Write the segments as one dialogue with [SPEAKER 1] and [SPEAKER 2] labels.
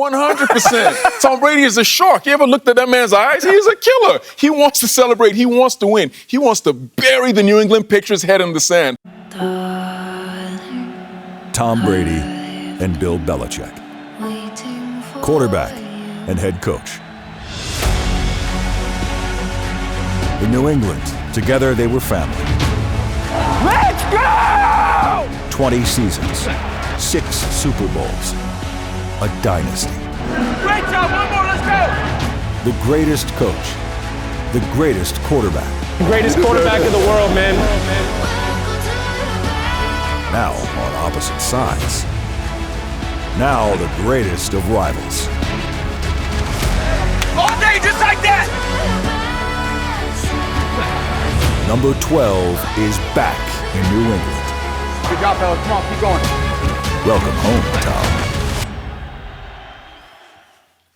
[SPEAKER 1] 100%. Tom Brady is a shark. You ever looked at that man's eyes? He's a killer. He wants to celebrate. He wants to win. He wants to bury the New England Patriots' head in the sand.
[SPEAKER 2] Tom Brady and Bill Belichick, quarterback and head coach. In New England, together they were family.
[SPEAKER 3] Let's go!
[SPEAKER 2] 20 seasons, 6 Super Bowls, a dynasty.
[SPEAKER 3] Great job, one more, let's go!
[SPEAKER 2] The greatest coach, the greatest quarterback.
[SPEAKER 4] The greatest quarterback in the world, man.
[SPEAKER 2] Now on opposite sides. Now the greatest of rivals.
[SPEAKER 3] All day, just like that!
[SPEAKER 2] Number 12 is back in New England.
[SPEAKER 3] Good job, fellas. Come on, keep going.
[SPEAKER 2] Welcome home, Tom.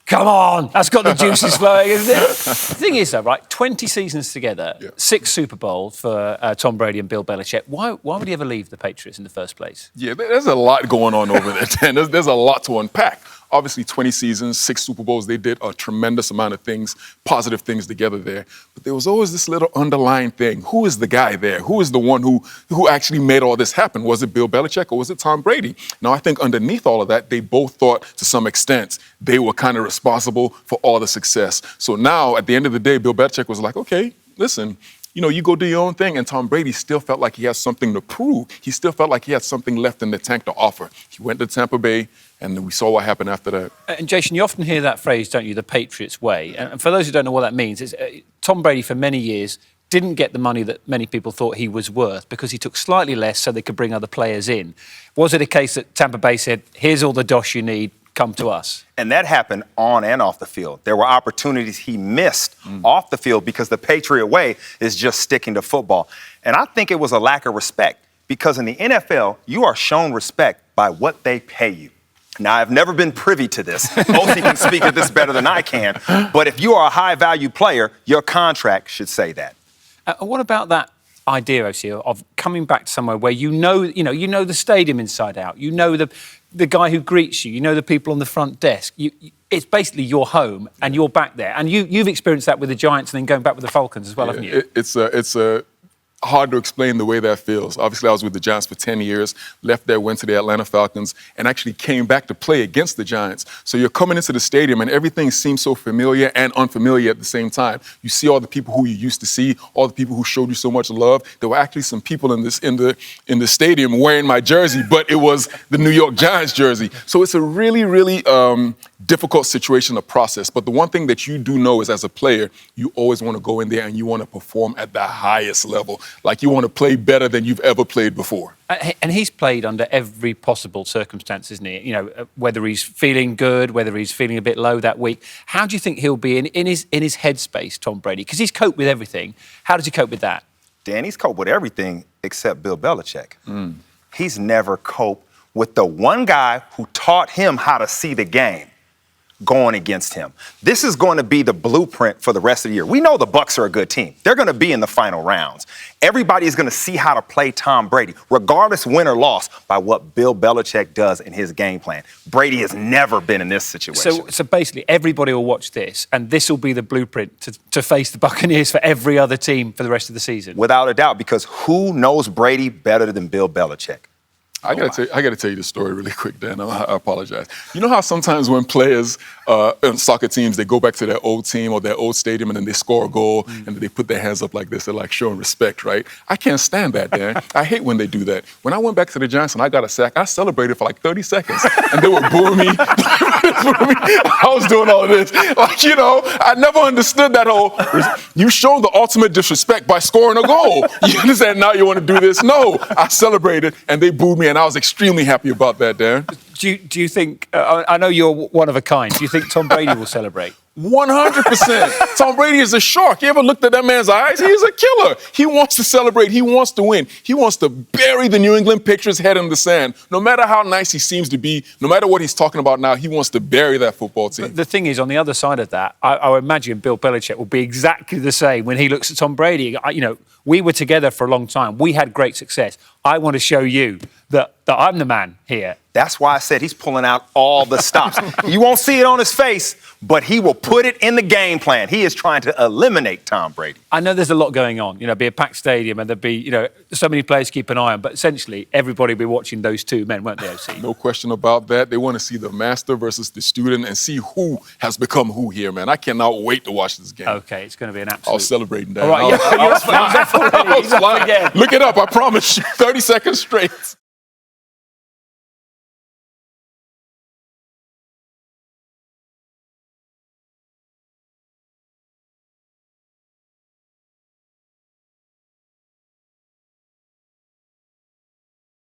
[SPEAKER 4] Come on, that's got the juices flowing, isn't it? The thing is, though, right, 20 seasons together, 6 Super Bowls for Tom Brady and Bill Belichick. Why would he ever leave the Patriots in the first place?
[SPEAKER 1] Yeah, there's a lot going on over there, Dan. There's a lot to unpack. Obviously, 20 seasons, 6 Super Bowls, they did a tremendous amount of things, positive things together there. But there was always this little underlying thing. Who is the guy there? Who is the one who actually made all this happen? Was it Bill Belichick or was it Tom Brady? Now, I think underneath all of that, they both thought to some extent they were kind of responsible for all the success. So now, at the end of the day, Bill Belichick was like, okay, listen, you go do your own thing. And Tom Brady still felt like he had something to prove. He still felt like he had something left in the tank to offer. He went to Tampa Bay, and we saw what happened after that.
[SPEAKER 4] And Jason, you often hear that phrase, don't you, the Patriots way. And for those who don't know what that means, it's, Tom Brady for many years didn't get the money that many people thought he was worth because he took slightly less so they could bring other players in. Was it a case that Tampa Bay said, here's all the dosh you need, come to us?
[SPEAKER 5] And that happened on and off the field. There were opportunities he missed off the field because the Patriot way is just sticking to football. And I think it was a lack of respect because in the NFL, you are shown respect by what they pay you. Now, I've never been privy to this. Osi can speak to this better than I can. But if you are a high-value player, your contract should say that.
[SPEAKER 4] What about that idea, Osi, of coming back to somewhere where you know the stadium inside out, you know the guy who greets you, you know the people on the front desk. It's basically your home, and you're back there. And you've experienced that with the Giants and then going back with the Falcons as well, haven't you?
[SPEAKER 1] It's hard to explain the way that feels. Obviously, I was with the Giants for 10 years, left there, went to the Atlanta Falcons, and actually came back to play against the Giants. So you're coming into the stadium, and everything seems so familiar and unfamiliar at the same time. You see all the people who you used to see, all the people who showed you so much love. There were actually some people in the stadium wearing my jersey, but it was the New York Giants jersey. So it's a really, really difficult situation to process. But the one thing that you do know is, as a player, you always want to go in there and you want to perform at the highest level. Like you want to play better than you've ever played before.
[SPEAKER 4] And he's played under every possible circumstance, isn't he? Whether he's feeling good, whether he's feeling a bit low that week. How do you think he'll be in his headspace, Tom Brady? Because he's coped with everything. How does he cope with that?
[SPEAKER 5] Dan, he's coped with everything except Bill Belichick. He's never coped with the one guy who taught him how to see the game going against him. This is going to be the blueprint for the rest of the year. We know the Bucs are a good team. They're going to be in the final rounds. Everybody is going to see how to play Tom Brady, regardless win or loss, by what Bill Belichick does in his game plan. Brady has never been in this situation.
[SPEAKER 4] So basically, everybody will watch this, and this will be the blueprint to face the Buccaneers for every other team for the rest of the season.
[SPEAKER 5] Without a doubt, because who knows Brady better than Bill Belichick?
[SPEAKER 1] I got to tell you the story really quick, Dan. I apologize. You know how sometimes when players in soccer teams, they go back to their old team or their old stadium and then they score a goal and they put their hands up like this. They're like showing respect, right? I can't stand that, Dan. I hate when they do that. When I went back to the Giants and I got a sack, I celebrated for like 30 seconds and they would boo me. I was doing all of this. I never understood that whole, you show the ultimate disrespect by scoring a goal. You understand? Now you want to do this? No, I celebrated and they booed me. And I was extremely happy about that, Dan.
[SPEAKER 4] Do you think, I know you're one of a kind, do you think Tom Brady will celebrate?
[SPEAKER 1] 100%. Tom Brady is a shark. You ever looked at that man's eyes? He's a killer. He wants to celebrate. He wants to win. He wants to bury the New England Patriots' head in the sand. No matter how nice he seems to be, no matter what he's talking about now, he wants to bury that football team.
[SPEAKER 4] But the thing is, on the other side of that, I imagine Bill Belichick will be exactly the same when he looks at Tom Brady. We were together for a long time. We had great success. I want to show you that I'm the man here.
[SPEAKER 5] That's why I said he's pulling out all the stops. You won't see it on his face, but he will put it in the game plan. He is trying to eliminate Tom Brady.
[SPEAKER 4] I know there's a lot going on. You know, be a packed stadium and there'd be, so many players to keep an eye on. But essentially, everybody will be watching those two men, won't they, OC?
[SPEAKER 1] No question about that. They want to see the master versus the student and see who has become who here, man. I cannot wait to watch this game.
[SPEAKER 4] Okay, it's going to be an absolute...
[SPEAKER 1] I was celebrating that.
[SPEAKER 4] All right, you're off again.
[SPEAKER 1] Look it up, I promise you. 30 seconds straight.